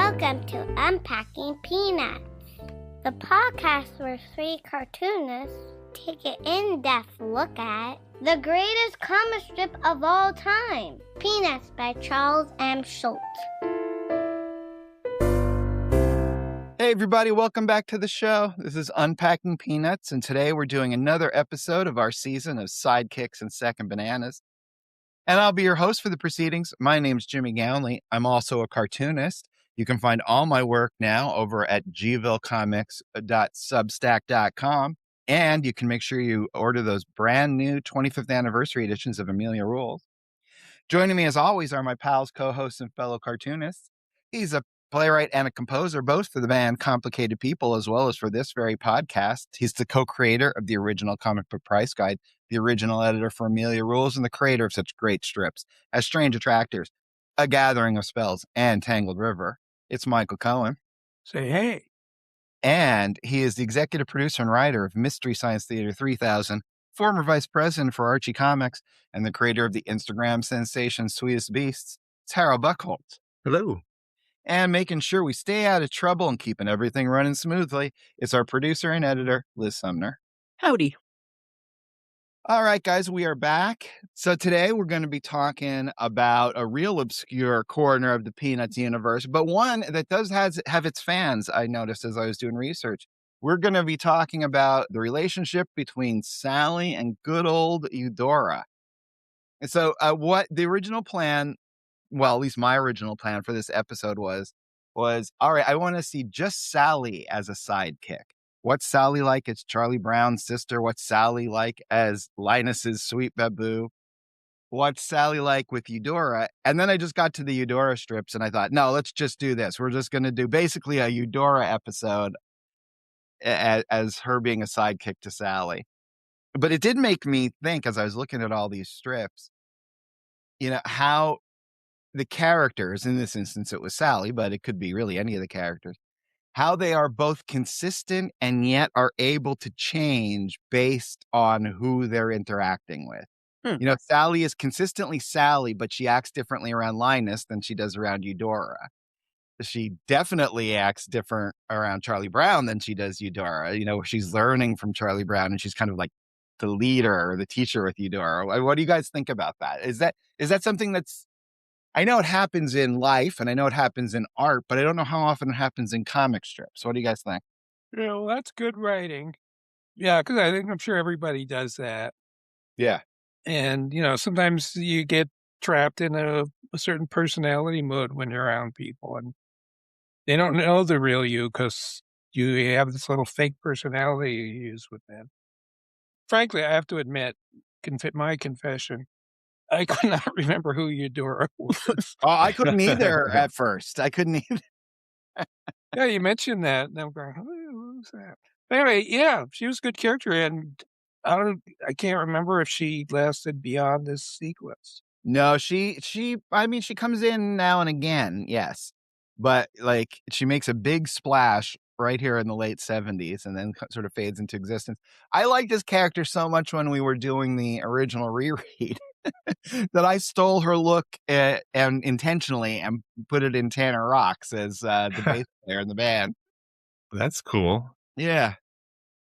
Welcome to Unpacking Peanuts, the podcast where three cartoonists take an in-depth look at the greatest comic strip of all time, Peanuts by Charles M. Schulz. Hey everybody, welcome back to the show. This is Unpacking Peanuts, and today we're doing another episode of our season of Sidekicks and Second Bananas. And I'll be your host for the proceedings. My name's Jimmy Gownley. I'm also a cartoonist. You can find all my work now over at gvillecomics.substack.com. And you can make sure you order those brand new 25th anniversary editions of Amelia Rules. Joining me as always are my pals, co-hosts, and fellow cartoonists. He's a playwright and a composer, both for the band Complicated People as well as for this very podcast. He's the co-creator of the original comic book price guide, the original editor for Amelia Rules, and the creator of such great strips as Strange Attractors, A Gathering of Spells, and Tangled River. It's Michael Cohen. Say hey. And he is the executive producer and writer of Mystery Science Theater 3000, former vice president for Archie Comics, and the creator of the Instagram sensation Sweetest Beasts. It's Harold Buchholz. Hello. And making sure we stay out of trouble and keeping everything running smoothly, it's our producer and editor, Liz Sumner. Howdy. All right, guys, we are back. So today we're going to be talking about a real obscure corner of the Peanuts universe, but one that does have its fans, I noticed as I was doing research. We're going to be talking about the relationship between Sally and good old Eudora. And so what the original plan, well, at least my original plan for this episode was, all right, I want to see just Sally as a sidekick. What's Sally like as Charlie Brown's sister? What's Sally like as Linus's sweet baboo? What's Sally like with Eudora? And then I just got to the Eudora strips and I thought, no, let's just do this. We're just going to do basically a Eudora episode as her being a sidekick to Sally. But it did make me think as I was looking at all these strips, you know, how the characters, in this instance it was Sally, but it could be really any of the characters, how they are both consistent and yet are able to change based on who they're interacting with. You know, Sally is consistently Sally, but she acts differently around Linus than she does around Eudora. She definitely acts different around Charlie Brown than she does Eudora. You know, she's learning from Charlie Brown and she's kind of like the leader or the teacher with Eudora. What do you guys think about that? Is that something that's, I know it happens in life and I know it happens in art, but I don't know how often it happens in comic strips. What do you guys think? Yeah, well, that's good writing. Yeah, because I'm sure everybody does that. Yeah. And, you know, sometimes you get trapped in a certain personality mode when you're around people and they don't know the real you because you have this little fake personality you use with them. Frankly, I have to admit, my confession, I could not remember who Eudora was. Oh, I couldn't either at first. I couldn't either. Yeah, you mentioned that. And I'm going, who's that? Anyway, yeah, she was a good character. And I can't remember if she lasted beyond this sequence. No, she comes in now and again. Yes. But like she makes a big splash right here in the late 70s and then sort of fades into existence. I liked this character so much when we were doing the original reread that I stole her look and intentionally and put it in Tanner Rocks as the bass player in the band. That's cool. Yeah.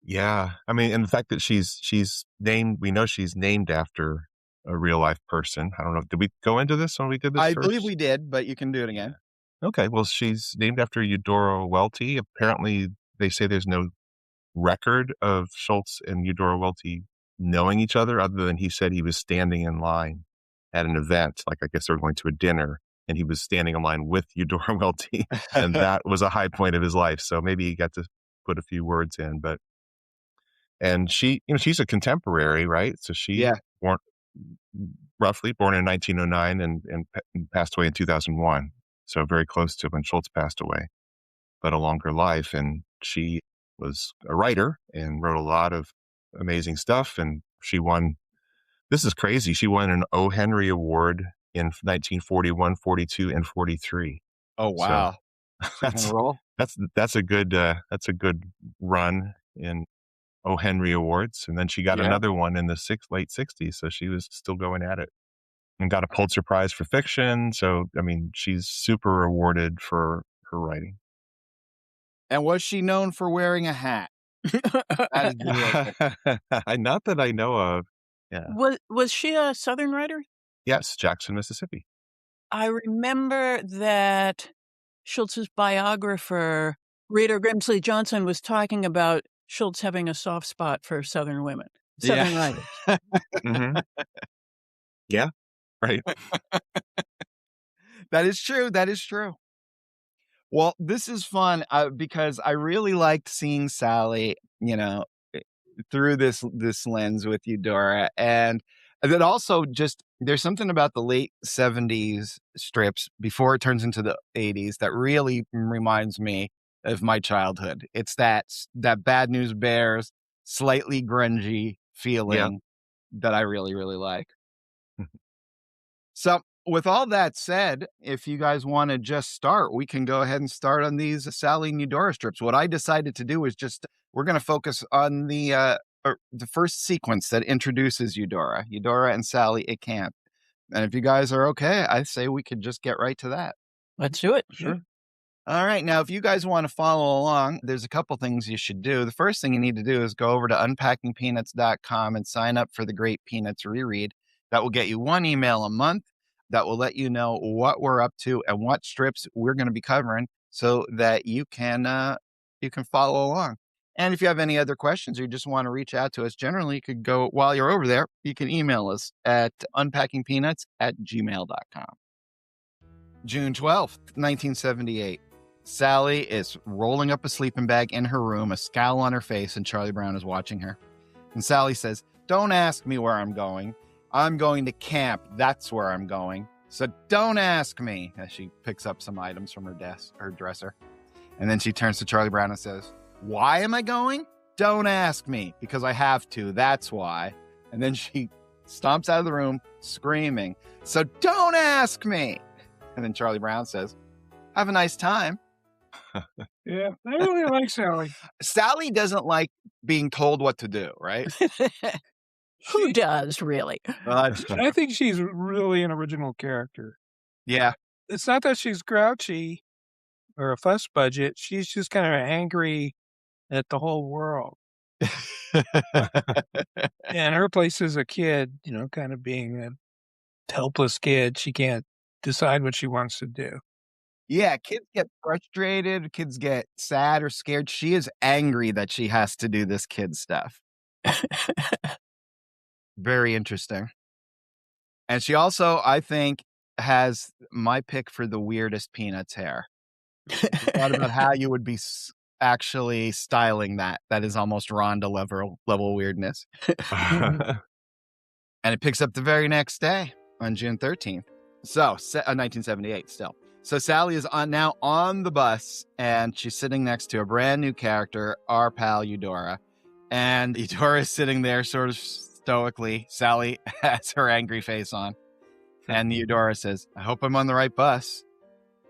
Yeah. I mean, and the fact that she's named, we know she's named after a real life person. I don't know. Did we go into this when we did this I first? believe we did, but you can do it again. Okay. Well, she's named after Eudora Welty. Apparently, they say there's no record of Schulz and Eudora Welty knowing each other other than he said he was standing in line at an event. Like, I guess they were going to a dinner and he was standing in line with Eudora Welty. And that was a high point of his life. So maybe he got to put a few words in, and she, you know, she's a contemporary, right? So she born in 1909 and passed away in 2001. So very close to when Schulz passed away, but a longer life. And she was a writer and wrote a lot of amazing stuff. And she won, this is crazy, she won an O. Henry Award in 1941, 42, and 43. Oh, wow. So that's a good run in O. Henry Awards. And then she got another one in the late 60s. So she was still going at it. And got a Pulitzer Prize for fiction. So, I mean, she's super awarded for her writing. And was she known for wearing a hat? That is the real question. Not that I know of. Yeah. Was she a Southern writer? Yes, Jackson, Mississippi. I remember that Schultz's biographer, Rita Grimsley Johnson, was talking about Schultz having a soft spot for Southern women, Southern writers. Mhm. Yeah, right. That is true. That is true. Well, this is fun because I really liked seeing Sally, through this lens with Eudora, and that also just there's something about the late 70s strips before it turns into the 80s that really reminds me of my childhood. It's that Bad News Bears slightly grungy feeling that I really, really like. So, with all that said, if you guys want to just start, we can go ahead and start on these Sally and Eudora strips. What I decided to do is we're going to focus on the first sequence that introduces Eudora and Sally at camp. And if you guys are okay, I say we could just get right to that. Let's do it. Sure. All right. Now, if you guys want to follow along, there's a couple things you should do. The first thing you need to do is go over to unpackingpeanuts.com and sign up for the Great Peanuts Reread. That will get you one email a month that will let you know what we're up to and what strips we're going to be covering so that you can follow along. And if you have any other questions or you just want to reach out to us, generally you could go while you're over there, you can email us at unpackingpeanuts@gmail.com. June 12th, 1978. Sally is rolling up a sleeping bag in her room, a scowl on her face, and Charlie Brown is watching her. And Sally says, "Don't ask me where I'm going. I'm going to camp. That's where I'm going. So don't ask me," as she picks up some items from her dresser. And then she turns to Charlie Brown and says, "Why am I going? Don't ask me, because I have to. That's why." And then she stomps out of the room screaming, "So don't ask me." And then Charlie Brown says, "Have a nice time." Yeah, I really like Sally. Sally doesn't like being told what to do, right? Who does, really? I think she's really an original character. Yeah. It's not that she's grouchy or a fuss budget. She's just kind of angry at the whole world. And her place as a kid, kind of being a helpless kid, she can't decide what she wants to do. Yeah, kids get frustrated, kids get sad or scared. She is angry that she has to do this kid stuff. Very interesting. And she also, I think, has my pick for the weirdest Peanuts hair. I thought about how you would be actually styling that. That is almost Rhonda level weirdness. And it picks up the very next day on June 13th. So, 1978 still. So Sally is now on the bus, and she's sitting next to a brand new character, our pal Eudora. And Eudora is sitting there sort of stoically. Sally has her angry face on. And Eudora says, "I hope I'm on the right bus.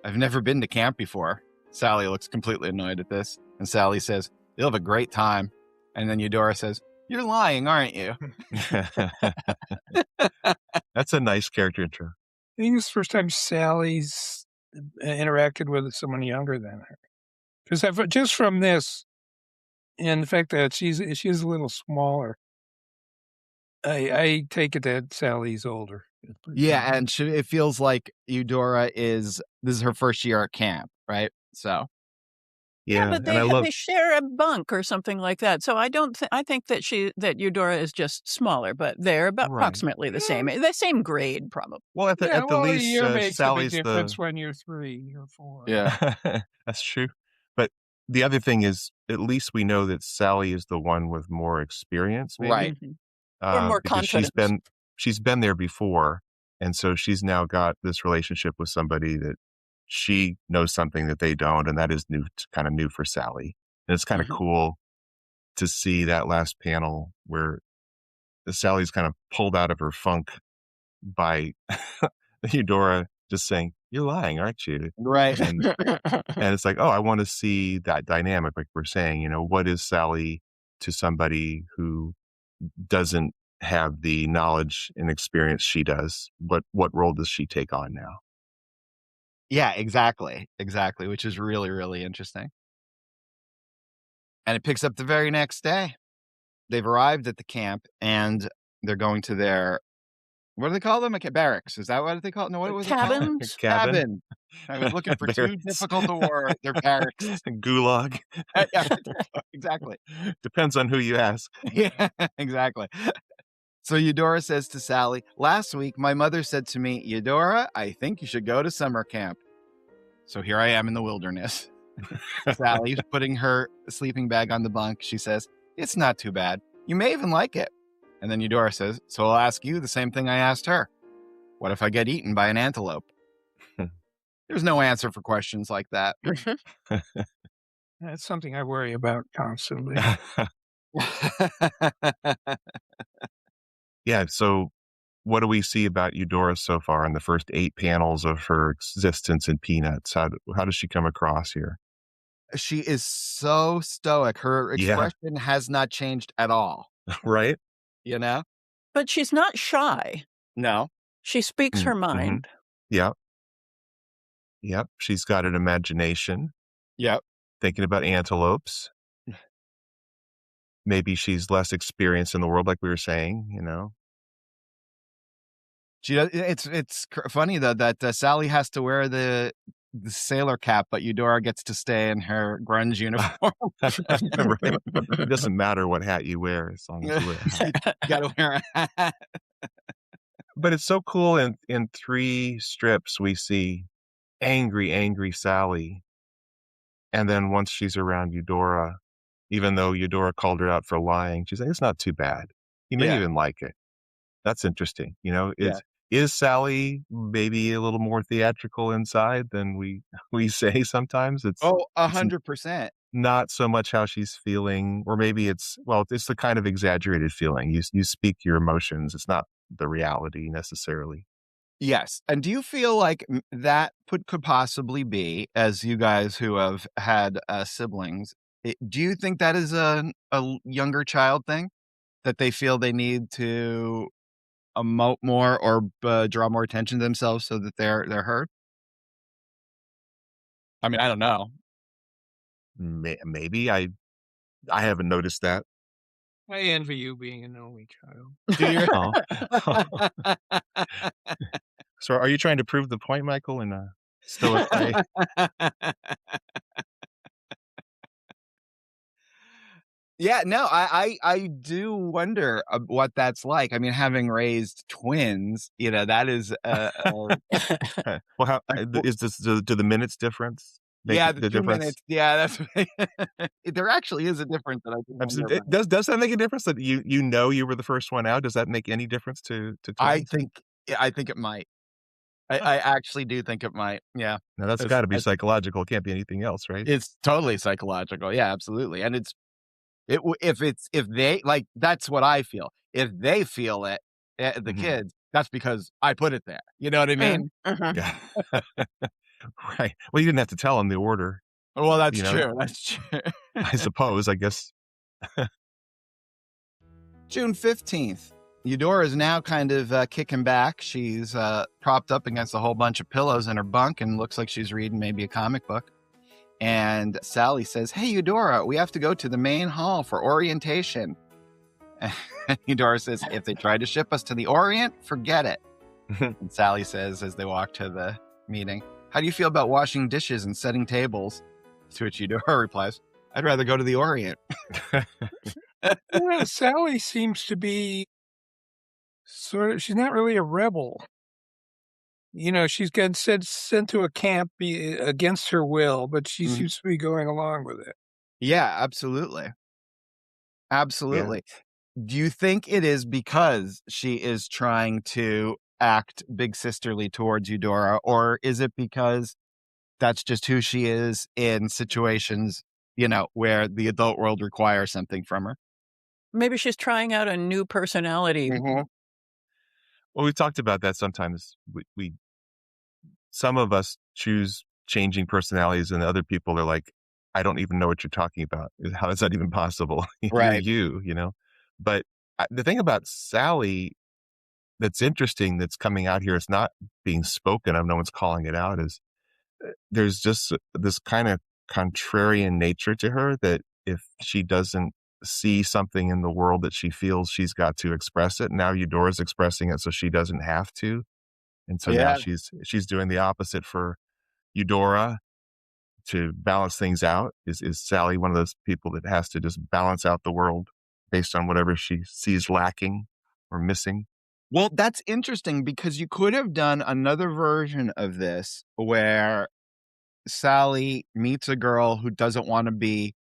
I've never been to camp before." Sally looks completely annoyed at this. And Sally says, "You'll have a great time." And then Eudora says, "You're lying, aren't you?" That's a nice character intro. I think it's the first time Sally's interacted with someone younger than her. Because just from this, and the fact that she's a little smaller, I take it that Sally's older. Yeah, and it feels like Eudora this is her first year at camp, right? So. Yeah, but and they share a bunk or something like that. So I think that Eudora is just smaller, but they're about approximately the same grade, probably. Well, at the a least, year makes Sally's a big difference when you're 3 or 4. Yeah, that's true. But the other thing is, at least we know that Sally is the one with more experience, maybe. Right? Or more confidence. She's been there before, and so she's now got this relationship with somebody that she knows something that they don't, and that is kind of new for Sally. And it's kind of cool to see that last panel where Sally's kind of pulled out of her funk by Eudora just saying, "You're lying, aren't you?" Right. And it's like, oh, I want to see that dynamic, like we're saying, what is Sally to somebody who doesn't have the knowledge and experience she does? What role does she take on now? Yeah, exactly. Exactly. Which is really, really interesting. And it picks up the very next day. They've arrived at the camp and they're going to their, what do they call them? Barracks. Is that what they call it? No, what was it called? Cabins? Cabin. I was looking for too Barracks. difficult a word. They're barracks. Gulag. Yeah, exactly. Depends on who you ask. Yeah, exactly. So Eudora says to Sally, last week, my mother said to me, Eudora, I think you should go to summer camp. So here I am in the wilderness. Sally's putting her sleeping bag on the bunk. She says, it's not too bad. You may even like it. And then Eudora says, so I'll ask you the same thing I asked her. What if I get eaten by an antelope? There's no answer for questions like that. That's something I worry about constantly. Yeah. So what do we see about Eudora so far in the first 8 panels of her existence in Peanuts? How does she come across here? She is so stoic. Her expression has not changed at all. Right? You know? But she's not shy. No. She speaks her mind. Yep. Yep. She's got an imagination. Yep. Thinking about antelopes. Maybe she's less experienced in the world, like we were saying, you know? She does. It's funny though that Sally has to wear the sailor cap, but Eudora gets to stay in her grunge uniform. Right? It doesn't matter what hat you wear as long as you wear a hat. You gotta wear a hat. But it's so cool. In 3 strips, we see angry Sally. And then once she's around Eudora, even though Eudora called her out for lying, she's like, it's not too bad. You may even like it. That's interesting. You know, is Sally maybe a little more theatrical inside than we say sometimes? It's 100%. Not so much how she's feeling, or maybe it's the kind of exaggerated feeling. You speak your emotions. It's not the reality necessarily. Yes. And do you feel like that could possibly be, as you guys who have had siblings, do you think that is a younger child thing? That they feel they need to emote more or draw more attention to themselves so that they're heard? I mean, I don't know. Maybe I haven't noticed that. I envy you being an only child. Do you? So are you trying to prove the point, Michael, in a stoic way? Yeah, no, I do wonder what that's like. I mean, having raised twins, you know, that is well, how is this? Do the minutes difference? Yeah, the 2 difference? minutes. Yeah, that's there actually is a difference that I think. Does that make a difference that you know you were the first one out? Does that make any difference to twins? I think it might. I actually do think it might. Yeah. Now that's got to be psychological. It can't be anything else, right? It's totally psychological. Yeah, absolutely. And if they like, that's what I feel. If they feel it, the kids, that's because I put it there. You know what I mean? Yeah. Right. Well, you didn't have to tell them the order. Well, that's true. That's true. I suppose. I guess. June 15th. Eudora is now kind of kicking back. She's propped up against a whole bunch of pillows in her bunk and looks like she's reading maybe a comic book. And Sally says, hey, Eudora, we have to go to the main hall for orientation. And Eudora says, if they try to ship us to the Orient, forget it. And Sally says, as they walk to the meeting, how do you feel about washing dishes and setting tables? To which Eudora replies, I'd rather go to the Orient. Yeah, Sally seems to be she's not really a rebel. You know, she's getting sent to a camp against her will, but she seems to be going along with it. Yeah, absolutely. Absolutely. Yeah. Do you think it is because she is trying to act big sisterly towards Eudora, or is it because that's just who she is in situations, you know, where the adult world requires something from her? Maybe she's trying out a new personality. Well, we talked about that sometimes. Some of us choose changing personalities, and other people are like, I don't even know what you're talking about. How is that even possible? Right. you know? But the thing about Sally that's interesting that's coming out here, it's not being spoken of, no one's calling it out, is there's just this kind of contrarian nature to her that if she doesn't see something in the world that she feels, she's got to express it. Now Eudora's expressing it so she doesn't have to. And so now Yeah. she's doing the opposite for Eudora to balance things out. Is Sally one of those people that has to just balance out the world based on whatever she sees lacking or missing? Well, that's interesting because you could have done another version of this where Sally meets a girl who doesn't want to be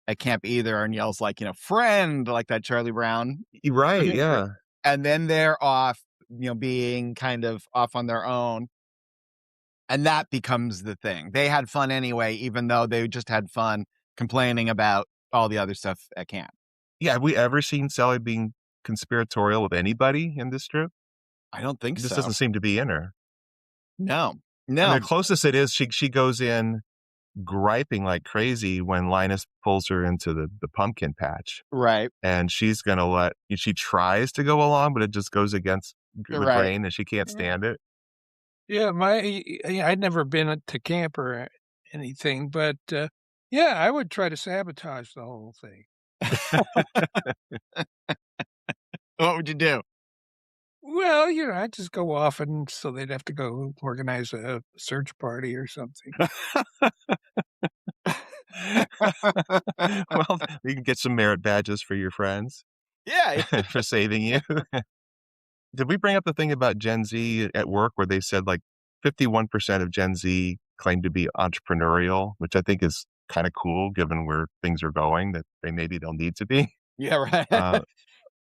at camp either and yells like, friend, like that Charlie Brown. Right, yeah. And then they're off, being kind of off on their own. And that becomes the thing. They had fun anyway, even though they just had fun complaining about all the other stuff at camp. Yeah, have we ever seen Sally being conspiratorial with anybody in this strip? I don't think This so. doesn't seem to be in her. No. And the closest it is, she goes in griping like crazy when Linus pulls her into the pumpkin patch. Right. And she's going to she tries to go along, but it just goes against the grain and she can't stand it. Yeah, I'd never been to camp or anything, but yeah, I would try to sabotage the whole thing. What would you do? Well, I'd just go off and so they'd have to go organize a search party or something. Well, you can get some merit badges for your friends. Yeah. For saving you. Did we bring up the thing about Gen Z at work where they said like 51% of Gen Z claim to be entrepreneurial, which I think is kind of cool given where things are going, that maybe they'll need to be. Yeah, right.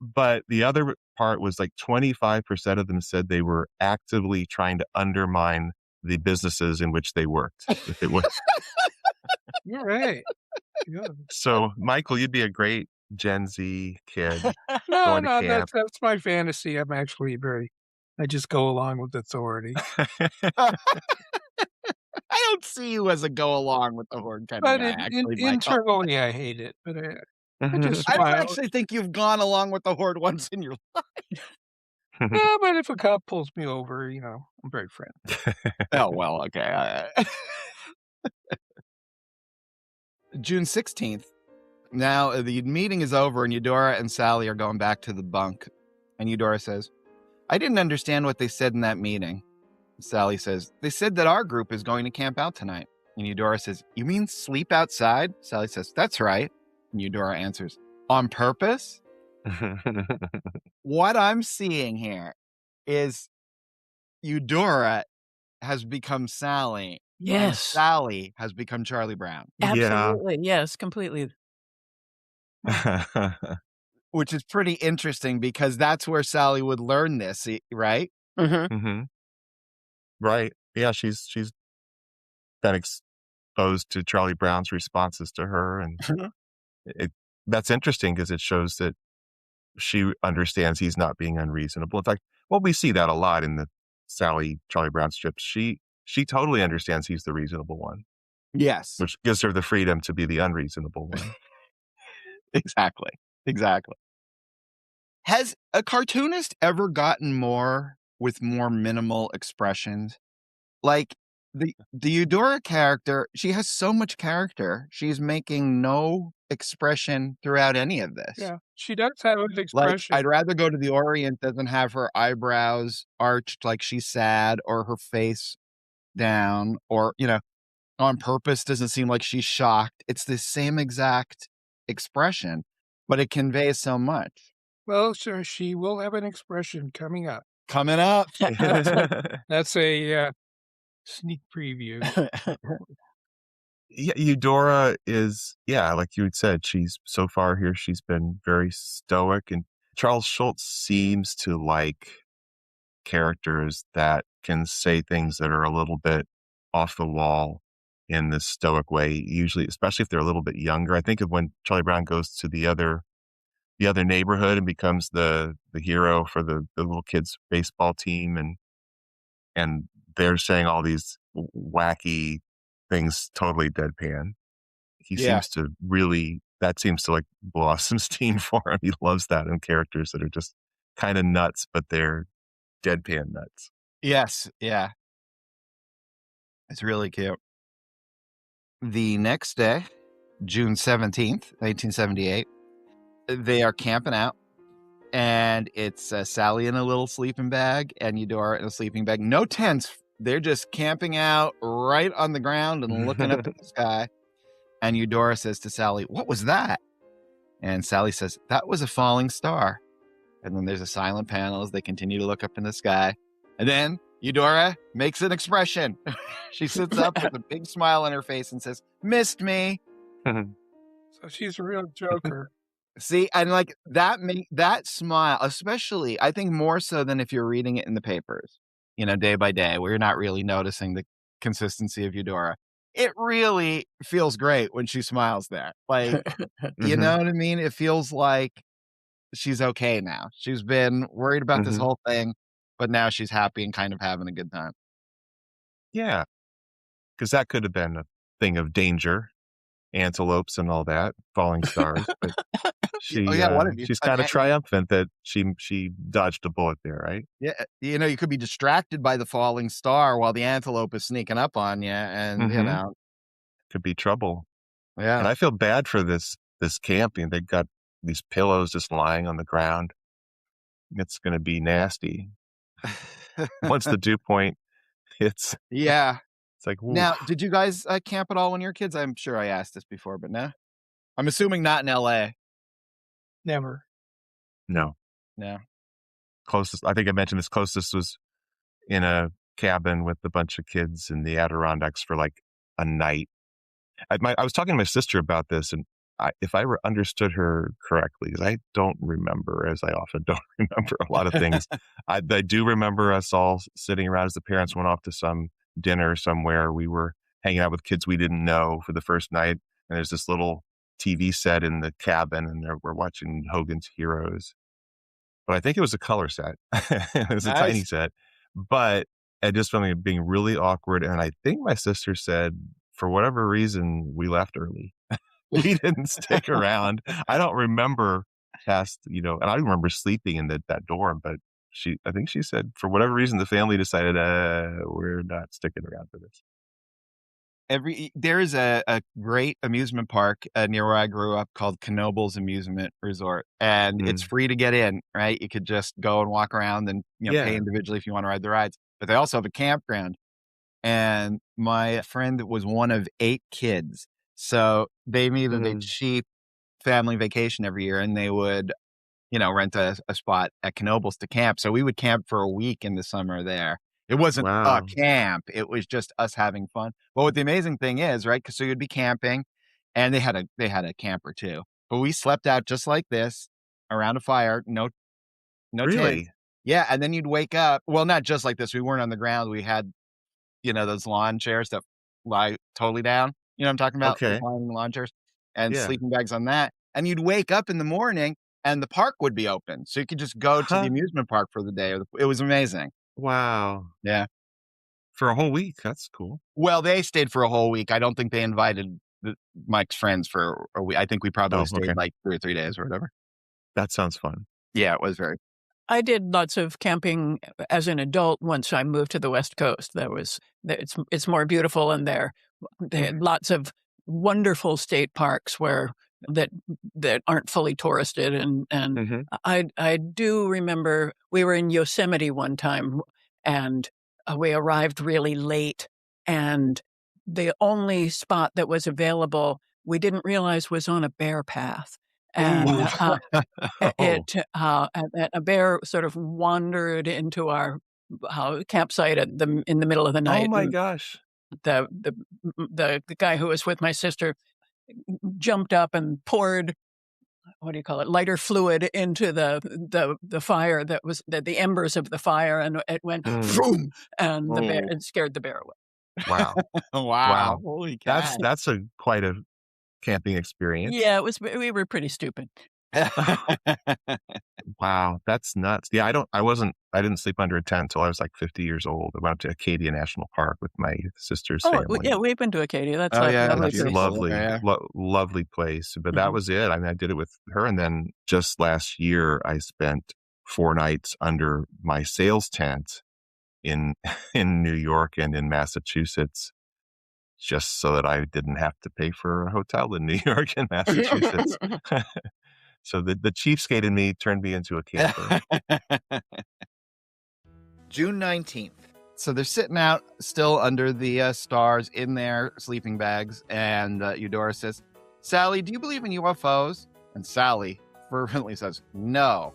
But the other part was like 25% of them said they were actively trying to undermine the businesses in which they worked. If it was. You're right. Yeah. So, Michael, you'd be a great Gen Z kid. No, that's my fantasy. I'm actually I just go along with authority. I don't see you as a go along with the horde kind But of guy. internally, I hate it. But I just I don't smile. actually think you've gone along with the horde once in your life. No, but if a cop pulls me over, I'm very friendly. Oh, well, okay. June 16th. Now the meeting is over and Eudora and Sally are going back to the bunk. And Eudora says, I didn't understand what they said in that meeting. Sally says, they said that our group is going to camp out tonight. And Eudora says, you mean sleep outside? Sally says, that's right. And Eudora answers, on purpose? What I'm seeing here is Eudora has become Sally. Yes. And Sally has become Charlie Brown. Absolutely. Yeah. Yes, completely. Which is pretty interesting because that's where Sally would learn this, right? Mm-hmm. Mm-hmm. Right. Yeah, she's been exposed to Charlie Brown's responses to her. And that's interesting because it shows that she understands he's not being unreasonable. In fact, we see that a lot in the Charlie Brown strips. She totally understands he's the reasonable one. Yes. Which gives her the freedom to be the unreasonable one. Exactly. Has a cartoonist ever gotten more with more minimal expressions? Like the Eudora character, she has so much character. She's making no expression throughout any of this. Yeah, she does have an Like, expression. I'd rather go to the Orient doesn't have her eyebrows arched like she's sad or her face down or, on purpose doesn't seem like she's shocked. It's the same exact expression, but it conveys so much. Well, sure, she will have an expression coming up. That's a sneak preview. Yeah, Eudora is, like you had said, so far here, she's been very stoic. And Charles Schulz seems to like characters that can say things that are a little bit off the wall in this stoic way, usually, especially if they're a little bit younger. I think of when Charlie Brown goes to the other neighborhood and becomes the hero for the little kids' baseball team, and they're saying all these wacky things totally deadpan. He seems to that seems to like blow off some steam for him. He loves that in characters that are just kind of nuts, but they're deadpan nuts. Yes. Yeah. It's really cute. The next day, June 17th, 1978, they are camping out. And it's Sally in a little sleeping bag and Eudora in a sleeping bag. No tents. They're just camping out right on the ground and looking up at the sky. And Eudora says to Sally, "What was that?" And Sally says, "That was a falling star." And then there's a silent panel as they continue to look up in the sky. And then Eudora makes an expression. She sits up with a big smile on her face and says, "Missed me." So she's a real joker. See, and like that smile, especially, I think more so than if you're reading it in the papers, day by day, where you're not really noticing the consistency of Eudora. It really feels great when she smiles there. Like, you know what I mean? It feels like she's okay now. She's been worried about this whole thing, but now she's happy and kind of having a good time. Yeah, because that could have been a thing of danger, antelopes and all that, falling stars. But she's kind of triumphant that she dodged a bullet there, right? Yeah, you could be distracted by the falling star while the antelope is sneaking up on you, and could be trouble. Yeah, and I feel bad for this camping. They've got these pillows just lying on the ground. It's going to be nasty. Once the dew point hits. Yeah. It's like, oof. Now, did you guys camp at all when you were kids? I'm sure I asked this before, but no. I'm assuming not in LA. Never. No. Closest, I think I mentioned this, closest was in a cabin with a bunch of kids in the Adirondacks for like a night. I was talking to my sister about this, and if I understood her correctly, because I don't remember, as I often don't remember a lot of things, I do remember us all sitting around as the parents went off to some dinner somewhere. We were hanging out with kids we didn't know for the first night, and there's this little TV set in the cabin, and we're watching Hogan's Heroes. But I think it was a color set. It was a tiny set. But I just found it being really awkward. And I think my sister said, for whatever reason, we left early. We didn't stick around. I don't remember past, and I don't remember sleeping in that dorm. But I think she said, for whatever reason, the family decided, we're not sticking around for this. There is a great amusement park near where I grew up called Knobel's Amusement Resort, and it's free to get in, right? You could just go and walk around and pay individually if you want to ride the rides. But they also have a campground. And my friend was one of 8 kids. So they needed a cheap family vacation every year, and they would, rent a spot at Knobel's to camp. So we would camp for a week in the summer there. It wasn't a camp. It was just us having fun. But what the amazing thing is, right? So you'd be camping, and they had a camper too. But we slept out just like this around a fire. No Really? tent. Yeah. And then you'd wake up. Well, not just like this. We weren't on the ground. We had, those lawn chairs that lie totally down. You know what I'm talking about? Okay. Lawn chairs and sleeping bags on that. And you'd wake up in the morning and the park would be open. So you could just go to the amusement park for the day. It was amazing. Wow. Yeah. For a whole week. That's cool. Well, they stayed for a whole week. I don't think they invited Mike's friends for a week. I think we probably stayed like 2 or 3 days or whatever. That sounds fun. Yeah, it was very. I did lots of camping as an adult once I moved to the West Coast. It's more beautiful in there. They had lots of wonderful state parks that aren't fully touristed, and I do remember we were in Yosemite one time, and we arrived really late, and the only spot that was available we didn't realize was on a bear path. And a bear sort of wandered into our campsite in the middle of the night. Oh my gosh! The guy who was with my sister jumped up and poured, what do you call it, lighter fluid into the fire that was the embers of the fire, and it went vroom, and it scared the bear away. Wow! Wow! Holy cow! That's quite a camping experience. Yeah, it was. We were pretty stupid. Wow, that's nuts. Yeah, I didn't sleep under a tent until I was like 50 years old. I went up to Acadia National Park with my sister's family. Yeah, we've been to Acadia. That's lovely, lovely place. But that was it. I mean, I did it with her, and then just last year I spent 4 nights under my sales tent in New York and in Massachusetts. just so that I didn't have to pay for a hotel in New York and Massachusetts. So the cheapskate in me turned me into a camper. June 19th. So they're sitting out still under the stars in their sleeping bags. And Eudora says, Sally, do you believe in UFOs? And Sally fervently says, no.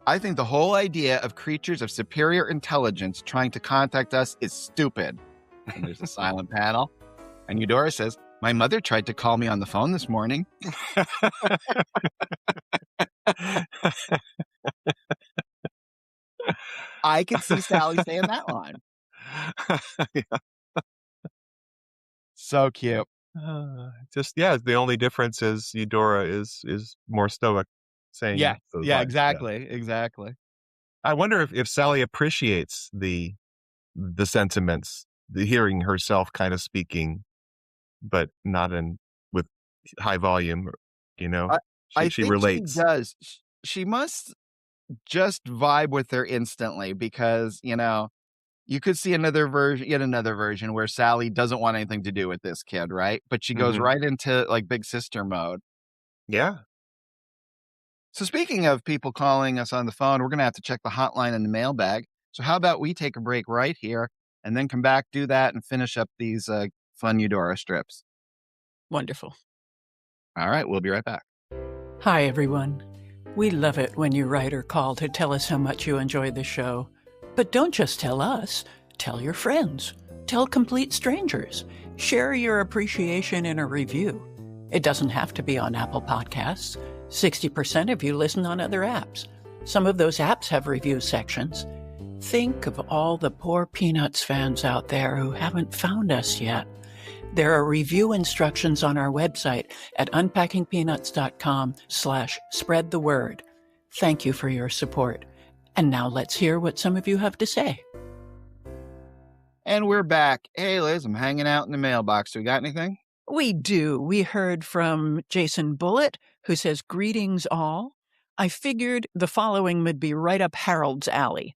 I think the whole idea of creatures of superior intelligence trying to contact us is stupid. And there's a silent panel. And Eudora says, my mother tried to call me on the phone this morning. I could see Sally saying that line. Yeah. So cute. The only difference is Eudora is more stoic saying those lines. Exactly. I wonder if Sally appreciates the sentiments, the hearing herself kind of speaking, but not with high volume, she think relates. She does. She must just vibe with her instantly because, you could see yet another version where Sally doesn't want anything to do with this kid, right? But she goes right into like big sister mode. Yeah. So speaking of people calling us on the phone, we're going to have to check the hotline and the mailbag. So how about we take a break right here and then come back, do that, and finish up these fun Eudora strips. Wonderful. All right, we'll be right back. Hi, everyone. We love it when you write or call to tell us how much you enjoy the show. But don't just tell us. Tell your friends. Tell complete strangers. Share your appreciation in a review. It doesn't have to be on Apple Podcasts. 60% of you listen on other apps. Some of those apps have review sections. Think of all the poor Peanuts fans out there who haven't found us yet. There are review instructions on our website at unpackingpeanuts.com/spread the word. Thank you for your support. And now let's hear what some of you have to say. And we're back. Hey, Liz, I'm hanging out in the mailbox. Do we got anything? We do. We heard from Jason Bullitt, who says, greetings all. I figured the following would be right up Harold's alley.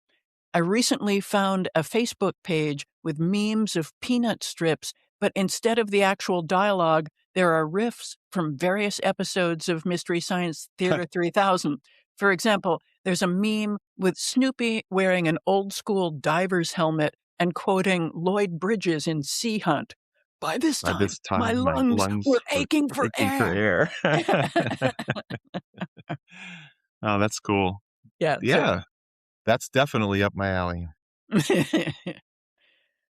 I recently found a Facebook page with memes of Peanut strips, but instead of the actual dialogue, there are riffs from various episodes of Mystery Science Theater 3000. For example, there's a meme with Snoopy wearing an old-school diver's helmet and quoting Lloyd Bridges in Sea Hunt. By this time my lungs were aching for air. Oh, that's cool. Yeah. Yeah. That's definitely up my alley.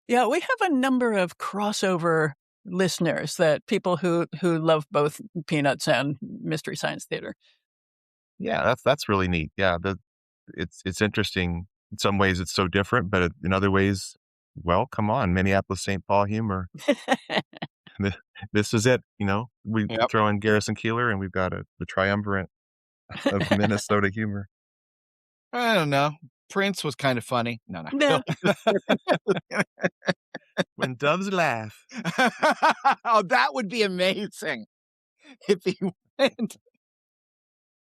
Yeah, we have a number of crossover listeners, that people who love both Peanuts and Mystery Science Theater. Yeah, that's really neat. Yeah, it's interesting. In some ways, it's so different, but in other ways, well, come on, Minneapolis St. Paul humor. This is it. We throw in Garrison Keillor, and we've got the triumvirate of Minnesota humor. I don't know. Prince was kind of funny. No. When doves laugh. Oh, that would be amazing if he went.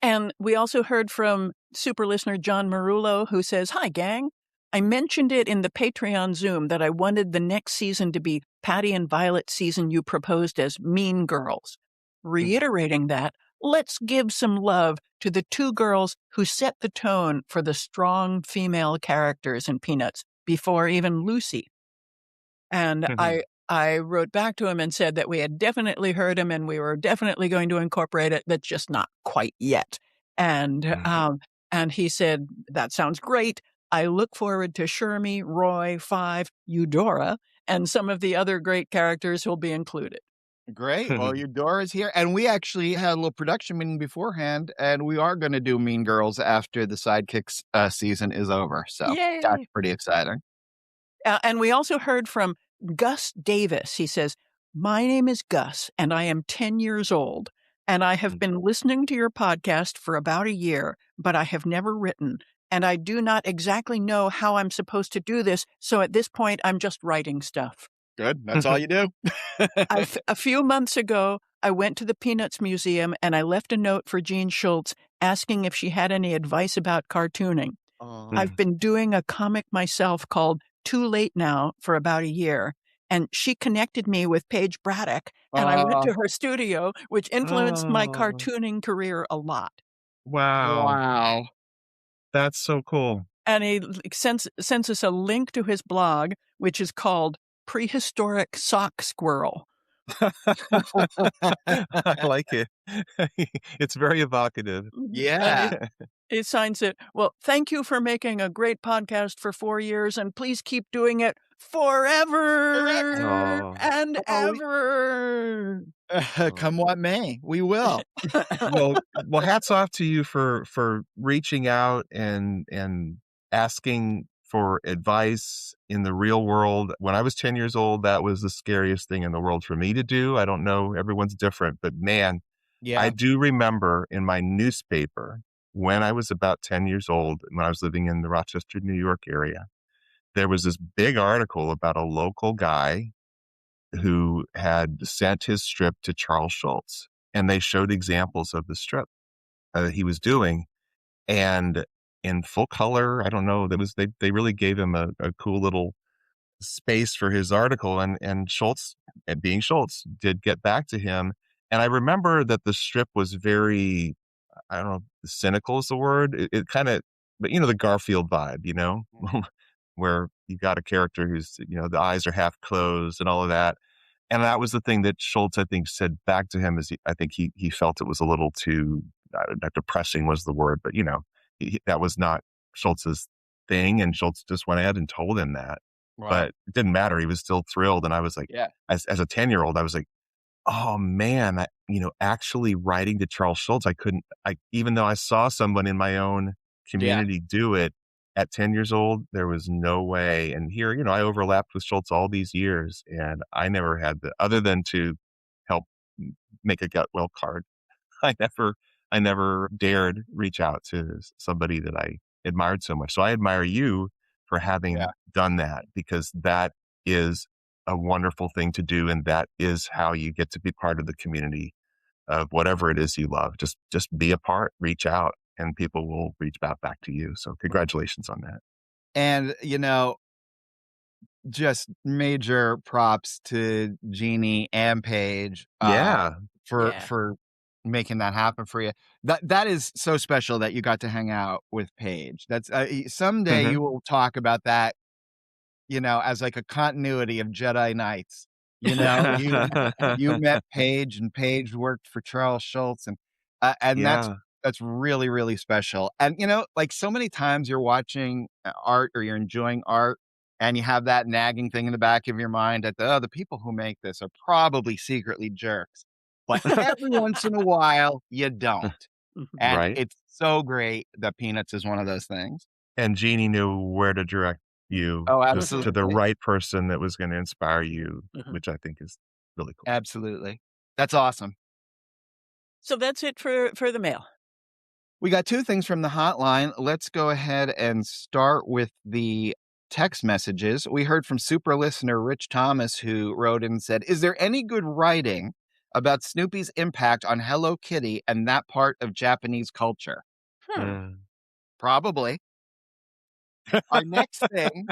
And we also heard from super listener John Marullo, who says, hi, gang. I mentioned it in the Patreon Zoom that I wanted the next season to be Patty and Violet's season you proposed as Mean Girls. Reiterating that, let's give some love to the two girls who set the tone for the strong female characters in Peanuts before even Lucy. And I wrote back to him and said that we had definitely heard him and we were definitely going to incorporate it, but just not quite yet. And he said, that sounds great. I look forward to Shermie, Roy, Five, Eudora, and some of the other great characters who'll be included. Great. Well, Eudora's here. And we actually had a little production meeting beforehand, and we are going to do Mean Girls after the Sidekicks season is over. So Yay. That's pretty exciting. And we also heard from Gus Davis. He says, my name is Gus, and I am 10 years old, and I have been listening to your podcast for about a year, but I have never written, and I do not exactly know how I'm supposed to do this, so at this point, I'm just writing stuff. Good. That's all you do. A few months ago, I went to the Peanuts Museum, and I left a note for Jean Schultz asking if she had any advice about cartooning. I've been doing a comic myself called Too Late Now for about a year, And she connected me with Paige Braddock, and I went to her studio, which influenced my Oh. cartooning career a lot. Wow. Wow. That's so cool. And he sends us a link to his blog, which is called Prehistoric Sock Squirrel. I like it. It's very evocative. Yeah. And he signs it, well, thank you for making a great podcast for 4 years, and please keep doing it forever Oh. and Oh, ever. Come what may, we will. Well, hats off to you for reaching out and asking for advice in the real world. When I was 10 years old, that was the scariest thing in the world for me to do. I don't know, everyone's different, but man, Yeah. I do remember in my newspaper when I was about 10 years old, when I was living in the Rochester, New York area, there was this big article about a local guy who had sent his strip to Charles Schulz, and they showed examples of the strip that he was doing, and in full color. I don't know, they really gave him a cool little space for his article, and Schulz, being Schulz, did get back to him. And I remember that the strip was very, I don't know, cynical is the word. It kind of, but the Garfield vibe, where you got a character who's, the eyes are half closed and all of that. And that was the thing that Schulz, I think, said back to him, is I think he felt it was a little too, not depressing was the word, but that was not Schulz's thing. And Schulz just went ahead and told him that. Wow. But it didn't matter. He was still thrilled. And I was like, Yeah. as a 10-year-old, I was like, oh man, actually writing to Charles Schulz, even though I saw someone in my own community do it at 10 years old, there was no way. And here, I overlapped with Schulz all these years, and I never had other than to help make a get well card. I never dared reach out to somebody that I admired so much. So I admire you for having done that, because that is a wonderful thing to do. And that is how you get to be part of the community of whatever it is you love. Just be a part, reach out, and people will reach back to you. So congratulations on that. And, just major props to Jeannie and Paige for making that happen for you. That is so special that you got to hang out with Paige. That's someday you will talk about that, as like a continuity of Jedi Knights. You met Paige, and Paige worked for Charles Schulz, and that's really, really special. And like so many times you're watching art or you're enjoying art, and you have that nagging thing in the back of your mind that the people who make this are probably secretly jerks. But every once in a while, you don't. And Right. it's so great that Peanuts is one of those things. And Jeannie knew where to direct you to the right person that was going to inspire you, which I think is really cool. Absolutely. That's awesome. So that's it for the mail. We got two things from the hotline. Let's go ahead and start with the text messages. We heard from super listener Rich Thomas, who wrote in and said, is there any good writing about Snoopy's impact on Hello Kitty and that part of Japanese culture? Probably. Our next thing.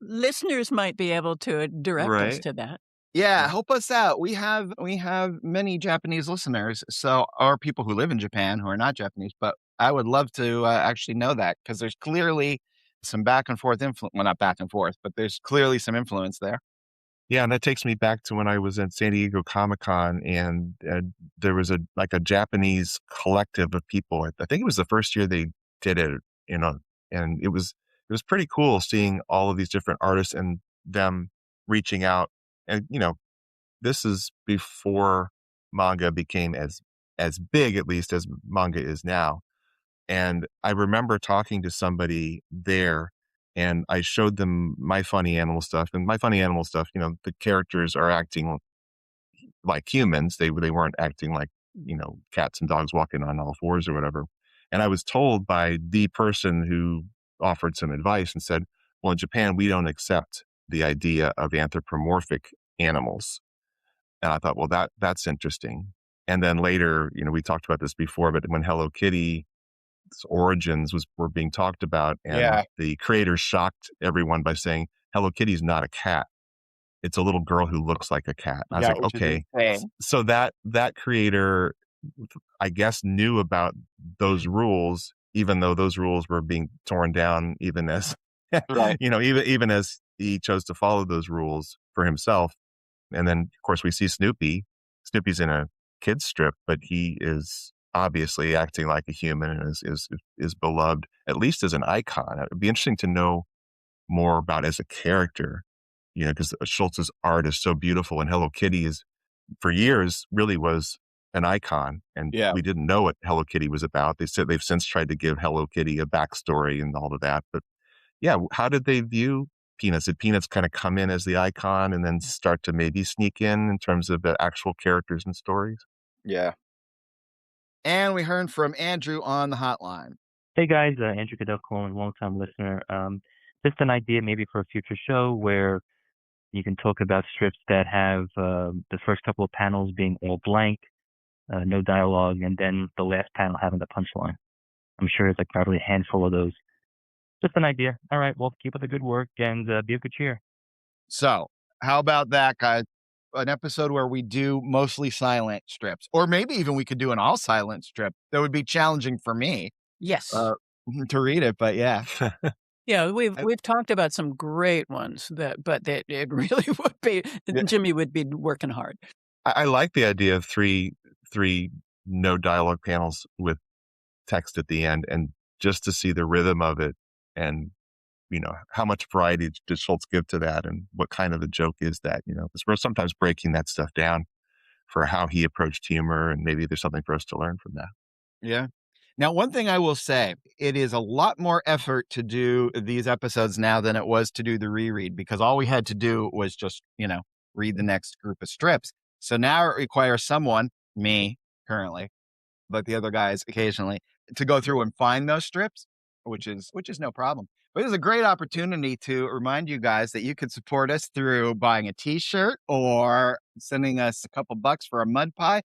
Listeners might be able to direct us to that. Yeah, help us out. We have many Japanese listeners, or people who live in Japan who are not Japanese, but I would love to actually know that, because there's clearly some back and forth influence. Well, not back and forth, but there's clearly some influence there. Yeah, and that takes me back to when I was at San Diego Comic-Con, and there was a Japanese collective of people. I think it was the first year they did it, and it was pretty cool seeing all of these different artists and them reaching out. And this is before manga became as big, at least, as manga is now. And I remember talking to somebody there, and I showed them my funny animal stuff. And my funny animal stuff, the characters are acting like humans. They weren't acting like, cats and dogs walking on all fours or whatever. And I was told by the person who offered some advice and said, well, in Japan, we don't accept the idea of anthropomorphic animals. And I thought, well, that's interesting. And then later, we talked about this before, but when Hello Kitty's origins were being talked about, and the creator shocked everyone by saying, Hello Kitty's not a cat. It's a little girl who looks like a cat. I was Yeah, like, which is okay. insane. So that creator, I guess, knew about those rules, even though those rules were being torn down, even as, Right. even as he chose to follow those rules for himself. And then, of course, we see Snoopy. Snoopy's in a kid's strip, but he is obviously acting like a human and is beloved, at least as an icon. It'd be interesting to know more about as a character, because Schultz's art is so beautiful, and Hello Kitty is, for years, really was an icon, and Yeah. we didn't know what Hello Kitty was about. They said they've since tried to give Hello Kitty a backstory and all of that, but yeah, how did they view Peanuts? Did Peanuts kind of come in as the icon and then start to maybe sneak in terms of the actual characters and stories? Yeah. And we heard from Andrew on the hotline. Hey guys, Andrew Goodell calling, longtime listener. Just an idea maybe for a future show where you can talk about strips that have the first couple of panels being all blank, no dialogue, and then the last panel having the punchline. I'm sure it's like probably a handful of those. Just an idea. All right, well, keep up the good work and be of good cheer. So how about that, guys? An episode where we do mostly silent strips, or maybe even we could do an all silent strip. That would be challenging for me Yes. to read it, but yeah. Yeah, we've talked about some great ones but it really would be, Yeah. Jimmy would be working hard. I like the idea of three no dialogue panels with text at the end, and just to see the rhythm of it, and how much variety does Schultz give to that, and what kind of a joke is that? Because we're sometimes breaking that stuff down for how he approached humor, and maybe there's something for us to learn from that. Yeah. Now, one thing I will say, it is a lot more effort to do these episodes now than it was to do the reread, because all we had to do was just, read the next group of strips. So now it requires someone, me currently, but the other guys occasionally, to go through and find those strips, which is no problem. But it's a great opportunity to remind you guys that you could support us through buying a t-shirt or sending us a couple bucks for a mud pie,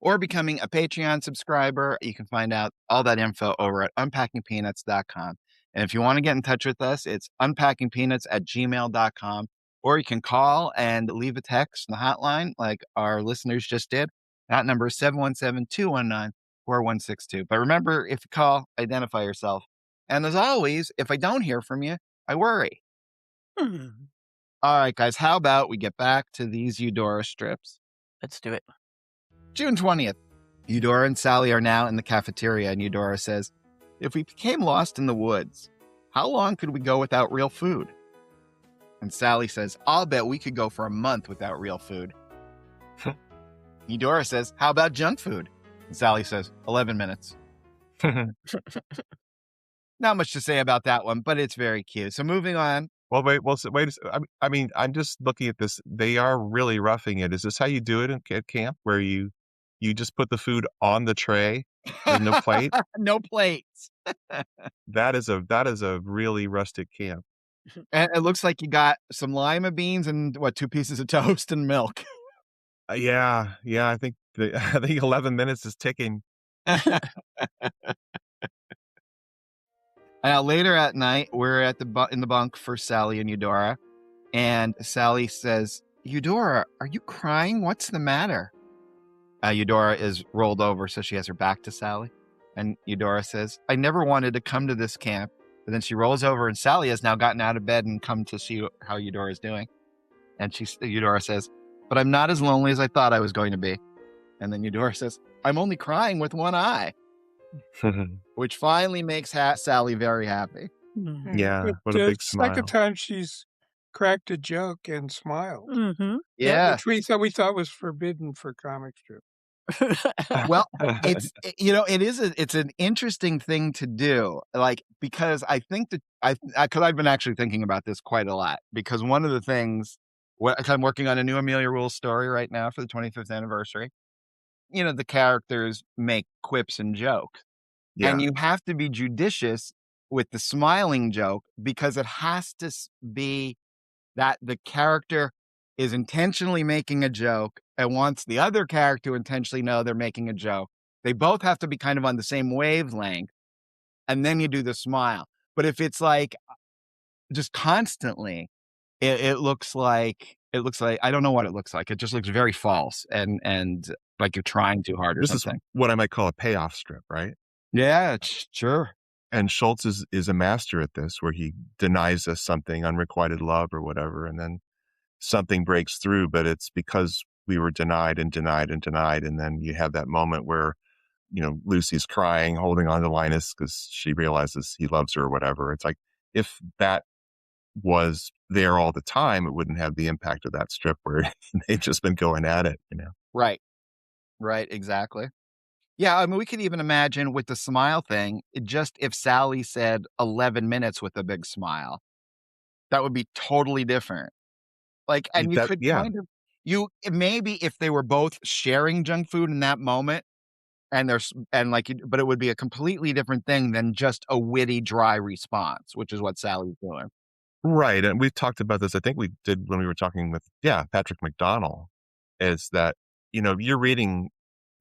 or becoming a Patreon subscriber. You can find out all that info over at unpackingpeanuts.com. And if you want to get in touch with us, it's unpackingpeanuts@gmail.com, or you can call and leave a text on the hotline like our listeners just did. That number is 717-219-4162. But remember, if you call, identify yourself. And as always, if I don't hear from you, I worry. All right, guys, how about we get back to these Eudora strips? Let's do it. June 20th. Eudora and Sally are now in the cafeteria, and Eudora says, if we became lost in the woods, how long could we go without real food? And Sally says, I'll bet we could go for a month without real food. Eudora says, how about junk food? And Sally says, 11 minutes. Not much to say about that one, but it's very cute. So moving on. Well, wait. I mean, I'm just looking at this. They are really roughing it. Is this how you do it at camp, where you just put the food on the tray with no plate? No plates. That is a really rustic camp. And it looks like you got some lima beans and 2 pieces of toast and milk. Yeah. I think 11 minutes is ticking. Later at night, we're at in the bunk for Sally and Eudora, and Sally says, Eudora, are you crying? What's the matter? Eudora is rolled over, so she has her back to Sally. And Eudora says, I never wanted to come to this camp. But then she rolls over, and Sally has now gotten out of bed and come to see how Eudora is doing. And Eudora says, but I'm not as lonely as I thought I was going to be. And then Eudora says, I'm only crying with one eye. Which finally makes Sally very happy. Yeah, what a big smile. Second time she's cracked a joke and smiled. Mm-hmm. Yeah. Which we thought was forbidden for comic strip. Well, it's an interesting thing to do, like, because I think that I've been actually thinking about this quite a lot, because one of the things, I'm working on a new Amelia Rule story right now for the 25th anniversary. The characters make quips and jokes, and you have to be judicious with the smiling joke, because it has to be that the character is intentionally making a joke and wants the other character to intentionally know they're making a joke. They both have to be kind of on the same wavelength, and then you do the smile. But if it's like just constantly, it looks like I don't know what it looks like. It just looks very false and like you're trying too hard or This is something. what I might call a payoff strip, right? Yeah, sure. And Schultz is a master at this, where he denies us something, unrequited love or whatever, and then something breaks through, but it's because we were denied and denied and denied. And then you have that moment where, Lucy's crying, holding on to Linus because she realizes he loves her or whatever. It's like, if that was there all the time, it wouldn't have the impact of that strip where they've just been going at it, Right, exactly. Yeah, I mean, we could even imagine with the smile thing, just if Sally said 11 minutes with a big smile, that would be totally different. Like, and you could yeah. kind of, maybe if they were both sharing junk food in that moment, but it would be a completely different thing than just a witty, dry response, which is what Sally's doing. Right. And we've talked about this. I think we did when we were talking with, Patrick McDonnell, is that, you're reading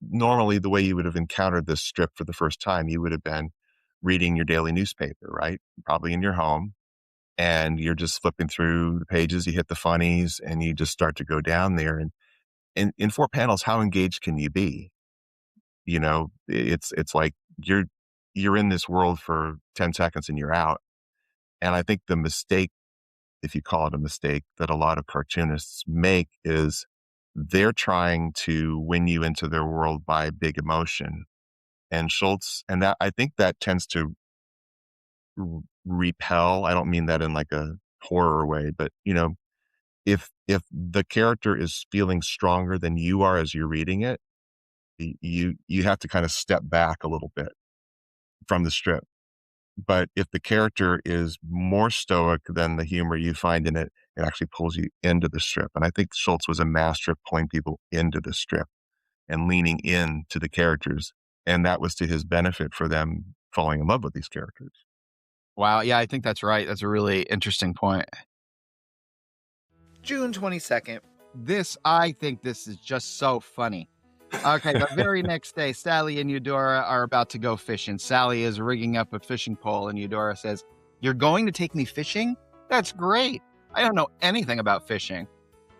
normally the way you would have encountered this strip for the first time. You would have been reading your daily newspaper, right? Probably in your home. And you're just flipping through the pages, you hit the funnies, and you just start to go down there. And in 4 panels, how engaged can you be? It's like you're in this world for 10 seconds and you're out. And I think the mistake, if you call it a mistake, that a lot of cartoonists make is they're trying to win you into their world by big emotion. And Schultz, and that, I think that tends to repel. I don't mean that in like a horror way, but if the character is feeling stronger than you are as you're reading it, you have to kind of step back a little bit from the strip. But if the character is more stoic than the humor you find in it, it actually pulls you into the strip. And I think Schultz was a master of pulling people into the strip and leaning into the characters. And that was to his benefit for them falling in love with these characters. Wow. Yeah, I think that's right. That's a really interesting point. June 22nd. I think this is just so funny. Okay, the very next day, Sally and Eudora are about to go fishing. Sally is rigging up a fishing pole, and Eudora says, "You're going to take me fishing? That's great. I don't know anything about fishing."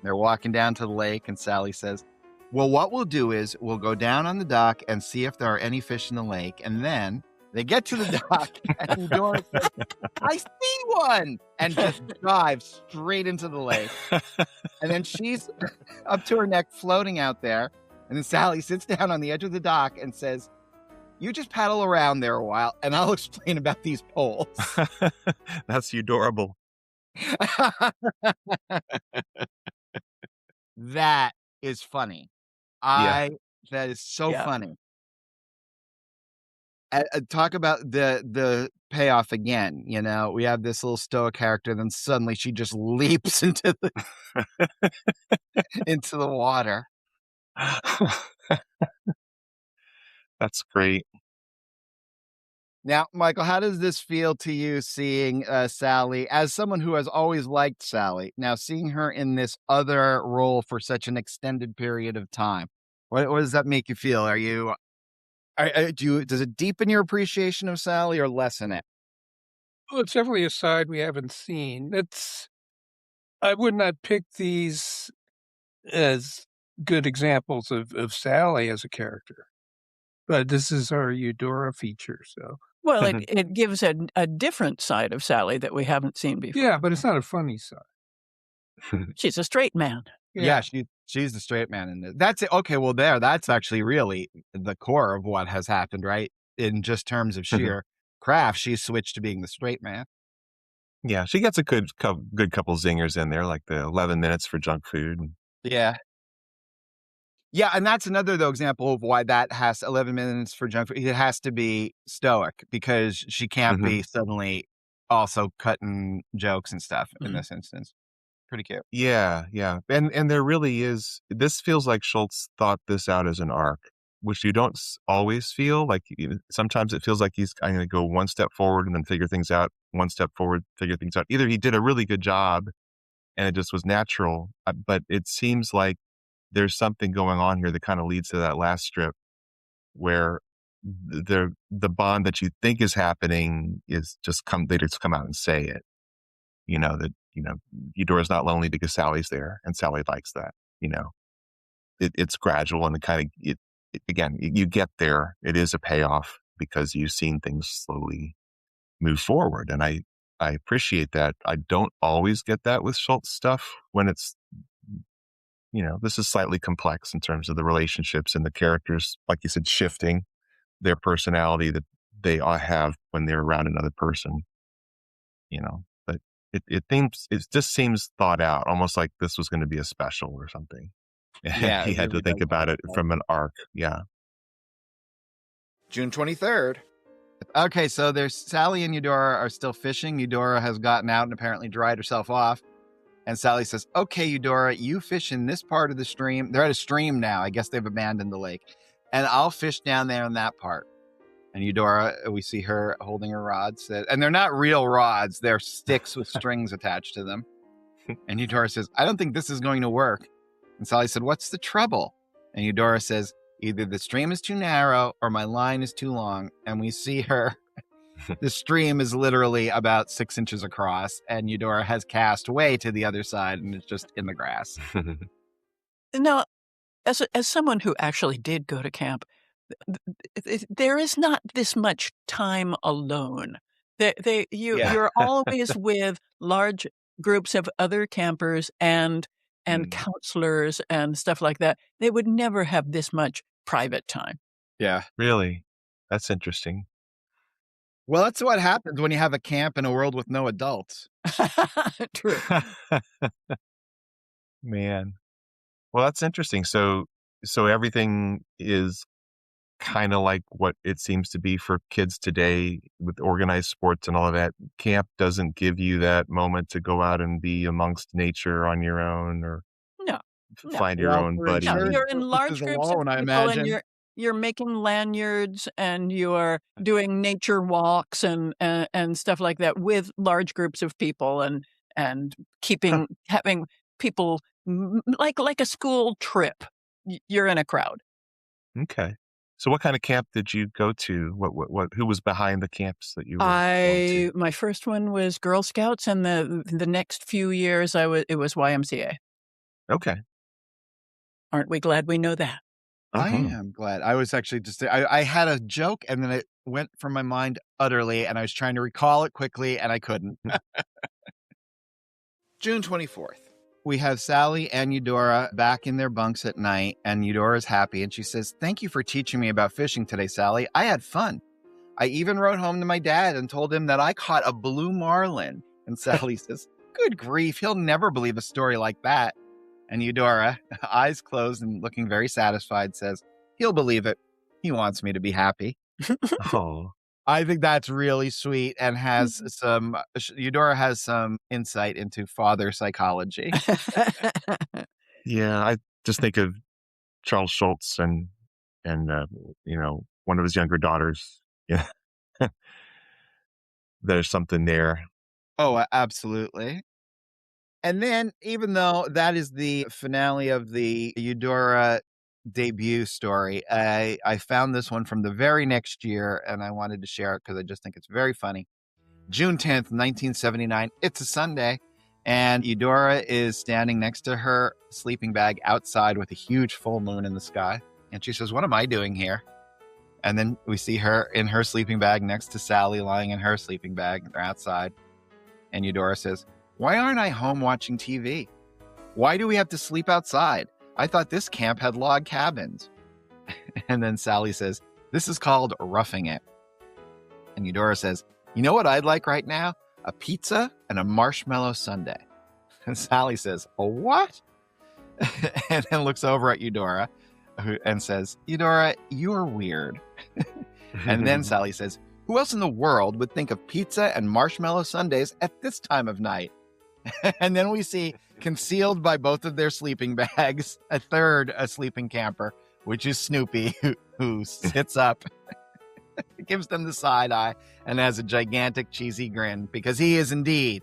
They're walking down to the lake, and Sally says, "Well, what we'll do is we'll go down on the dock and see if there are any fish in the lake, and then..." They get to the dock, and Eudora says, "I see one!" and just dives straight into the lake. And then she's up to her neck floating out there. And then Sally sits down on the edge of the dock and says, "You just paddle around there a while, and I'll explain about these poles." That's Eudorable. That is funny. That is so funny. Talk about the payoff again. We have this little stoic character, then suddenly she just leaps into the water. That's great. Now, Michael, how does this feel to you, seeing Sally, as someone who has always liked Sally, now seeing her in this other role for such an extended period of time? What does that make you feel? Does it deepen your appreciation of Sally or lessen it? Well, it's definitely a side we haven't seen. I would not pick these as good examples of Sally as a character, but this is our Eudora feature. So, well, it gives a different side of Sally that we haven't seen before. Yeah, but it's not a funny side. She's a straight man. Yeah, she's the straight man in this. That's it. Okay, well, that's actually really the core of what has happened, right? In just terms of sheer craft, she's switched to being the straight man. Yeah, she gets a good couple zingers in there, like the 11 minutes for junk food. Yeah. Yeah, and that's another, though, example of why that has 11 minutes for junk food. It has to be stoic because she can't be suddenly also cutting jokes and stuff in this instance. Pretty cute. Yeah. And there really is, this feels like Schultz thought this out as an arc, which you don't always feel. Like sometimes it feels like he's going to go one step forward and then figure things out, one step forward, figure things out. Either he did a really good job and it just was natural, but it seems like there's something going on here that kind of leads to that last strip where the bond that you think is happening is they just come out and say it. That Eudora's not lonely because Sally's there, and Sally likes that. It's gradual, and again, you get there. It is a payoff because you've seen things slowly move forward, and I appreciate that. I don't always get that with Schultz stuff when it's this is slightly complex in terms of the relationships and the characters, like you said, shifting their personality that they all have when they're around another person. But it just seems thought out, almost like this was going to be a special or something. Yeah, he it had to really think does about it sound from an arc. Yeah. June 23rd. Okay, so there's Sally and Eudora are still fishing. Eudora has gotten out and apparently dried herself off. And Sally says, okay, Eudora, you fish in this part of the stream. They're at a stream now. I guess they've abandoned the lake. And I'll fish down there in that part. And Eudora, we see her holding her rods. And they're not real rods. They're sticks with strings attached to them. And Eudora says, I don't think this is going to work. And Sally said, what's the trouble? And Eudora says, either the stream is too narrow or my line is too long. And we see her. The stream is literally about 6 inches across, and Eudora has cast way to the other side, and it's just in the grass. Now, as someone who actually did go to camp, there is not this much time alone. You're always with large groups of other campers and counselors and stuff like that. They would never have this much private time. Yeah. Really? That's interesting. Well, that's what happens when you have a camp in a world with no adults. True. Man. Well, that's interesting. So everything is kind of like what it seems to be for kids today with organized sports and all of that. Camp doesn't give you that moment to go out and be amongst nature on your own or find your own buddy. No, you're in large groups of alone, I people imagine. and you're making lanyards and you're doing nature walks and stuff like that with large groups of people and having people like a school trip. You're in a crowd. Okay. So what kind of camp did you go to? Who was behind the camps that you were going to? My first one was Girl Scouts, and the next few years it was YMCA. Okay. Aren't we glad we know that? I am glad. I was actually I had a joke and then it went from my mind utterly and I was trying to recall it quickly and I couldn't. June 24th. We have Sally and Eudora back in their bunks at night and Eudora's happy and she says, thank you for teaching me about fishing today, Sally. I had fun. I even wrote home to my dad and told him that I caught a blue marlin. And Sally says, good grief, he'll never believe a story like that. And Eudora, eyes closed and looking very satisfied, says, he'll believe it. He wants me to be happy. Oh, I think that's really sweet and Eudora has some insight into father psychology. yeah. I just think of Charles Schultz and one of his younger daughters. Yeah. There's something there. Oh, absolutely. And then, even though that is the finale of the Eudora debut story, I found this one from the very next year, and I wanted to share it because I just think it's very funny. June 10th, 1979. It's a Sunday, and Eudora is standing next to her sleeping bag outside with a huge full moon in the sky. And she says, what am I doing here? And then we see her in her sleeping bag next to Sally lying in her sleeping bag. They're outside. And Eudora says, why aren't I home watching TV? Why do we have to sleep outside? I thought this camp had log cabins. And then Sally says, this is called roughing it. And Eudora says, you know what I'd like right now? A pizza and a marshmallow sundae. And Sally says, a what? And then looks over at Eudora and says, Eudora, you're weird. And then Sally says, who else in the world would think of pizza and marshmallow sundaes at this time of night? And then we see, concealed by both of their sleeping bags, a sleeping camper, which is Snoopy, who sits up, gives them the side eye, and has a gigantic cheesy grin, because he is indeed,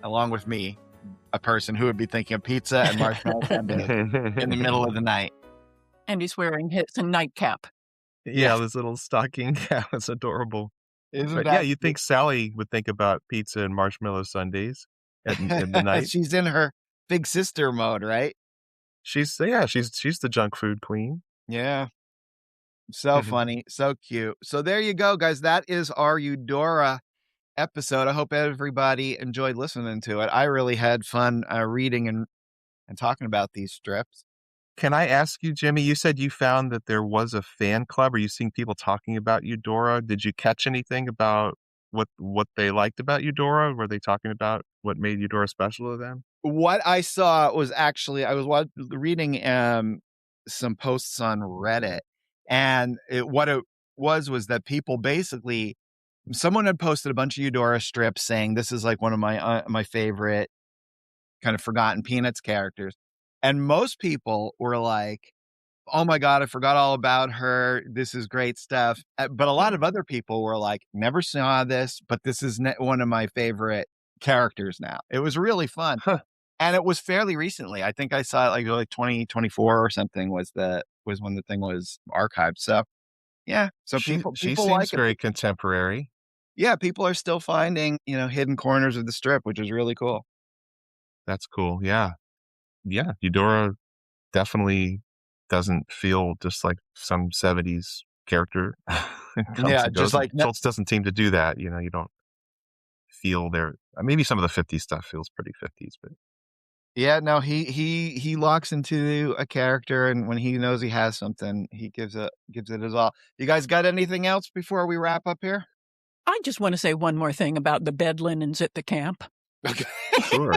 along with me, a person who would be thinking of pizza and marshmallow sundaes in the middle of the night. And he's wearing his nightcap. Yeah, this little stocking cap is adorable. Isn't But that yeah, you'd think Sally would think about pizza and marshmallow sundaes. at midnight. She's in her big sister mode, right? She's the junk food queen. Yeah. So funny. So cute. So there you go, guys. That is our Eudora episode. I hope everybody enjoyed listening to it. I really had fun reading and talking about these strips. Can I ask you, Jimmy, you said you found that there was a fan club. Are you seeing people talking about Eudora? Did you catch anything about what they liked about Eudora? Were they talking about what made Eudora special to them? What I saw was actually, I was reading some posts on Reddit, and what it was that people basically, someone had posted a bunch of Eudora strips saying this is like one of my favorite kind of forgotten Peanuts characters. And most people were like, oh my God, I forgot all about her. This is great stuff. But a lot of other people were like, never saw this, but this is one of my favorite characters now. It was really fun. And it was fairly recently. I think I saw it like 2024 or something was when the thing was archived. So yeah. So people seems like very it. contemporary. Yeah, people are still finding, hidden corners of the strip, which is really cool. That's cool. Yeah. Yeah. Eudora definitely doesn't feel just like some 70s character. Yeah, just like Schultz doesn't seem to do that. You don't feel there. Maybe some of the 50s stuff feels pretty 50s, but yeah, no, he locks into a character, and when he knows he has something, he gives it his all. You guys got anything else before we wrap up here? I just want to say one more thing about the bed linens at the camp. Okay. Sure.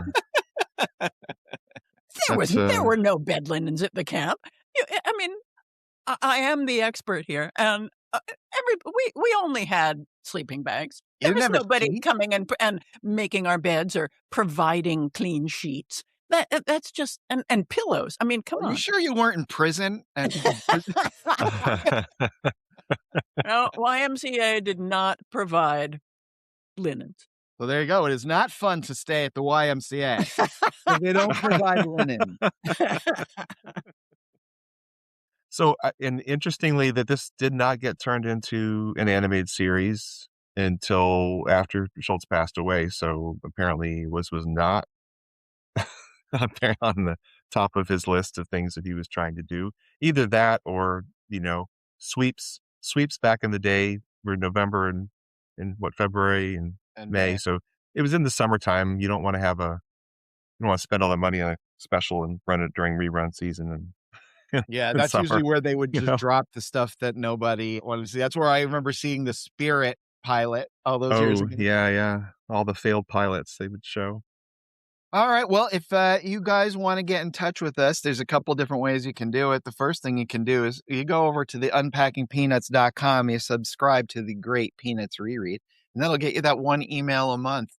There were no bed linens at the camp. I mean, I am the expert here, and we only had sleeping bags. There was nobody coming and making our beds or providing clean sheets. That's just and pillows. I mean, come on. Are you sure you weren't in prison? No, YMCA did not provide linens. Well, there you go. It is not fun to stay at the YMCA. They don't provide linen. So, and interestingly, that this did not get turned into an animated series until after Schultz passed away. So apparently, was not on the top of his list of things that he was trying to do. Either that, or sweeps back in the day were November and February and May. So it was in the summertime. You don't want to spend all that money on a special and run it during rerun season. And yeah, that's usually where they would just drop the stuff that nobody wanted to see. That's where I remember seeing the Spirit pilot all those years ago. Yeah. All the failed pilots they would show. All right. Well, if you guys want to get in touch with us, there's a couple different ways you can do it. The first thing you can do is you go over to the unpackingpeanuts.com. You subscribe to the Great Peanuts Reread, and that'll get you that one email a month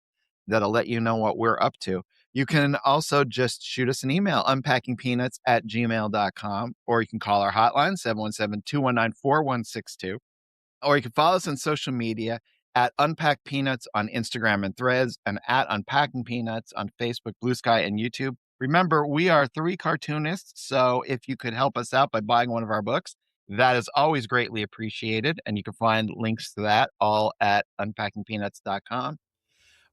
that'll let you know what we're up to. You can also just shoot us an email, unpackingpeanuts@gmail.com, or you can call our hotline, 717-219-4162, or you can follow us on social media at Unpack Peanuts on Instagram and Threads, and at Unpacking Peanuts on Facebook, Blue Sky, and YouTube. Remember, we are 3 cartoonists, so if you could help us out by buying one of our books, that is always greatly appreciated, and you can find links to that all at unpackingpeanuts.com.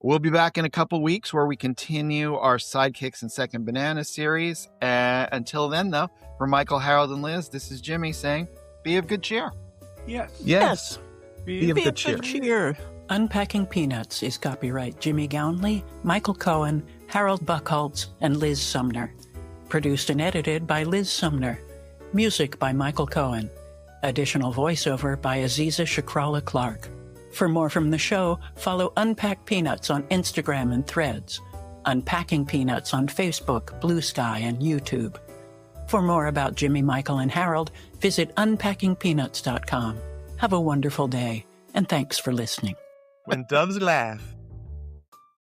We'll be back in a couple weeks where we continue our Sidekicks and Second Banana series. Until then, though, for Michael, Harold, and Liz, this is Jimmy saying, be of good cheer. Yes. Be of good cheer. Unpacking Peanuts is copyright Jimmy Gownley, Michael Cohen, Harold Buckholtz, and Liz Sumner. Produced and edited by Liz Sumner. Music by Michael Cohen. Additional voiceover by Aziza Shakrala Clark. For more from the show, follow Unpack Peanuts on Instagram and Threads. Unpacking Peanuts on Facebook, Blue Sky, and YouTube. For more about Jimmy, Michael, and Harold, visit unpackingpeanuts.com. Have a wonderful day, and thanks for listening. When doves laugh,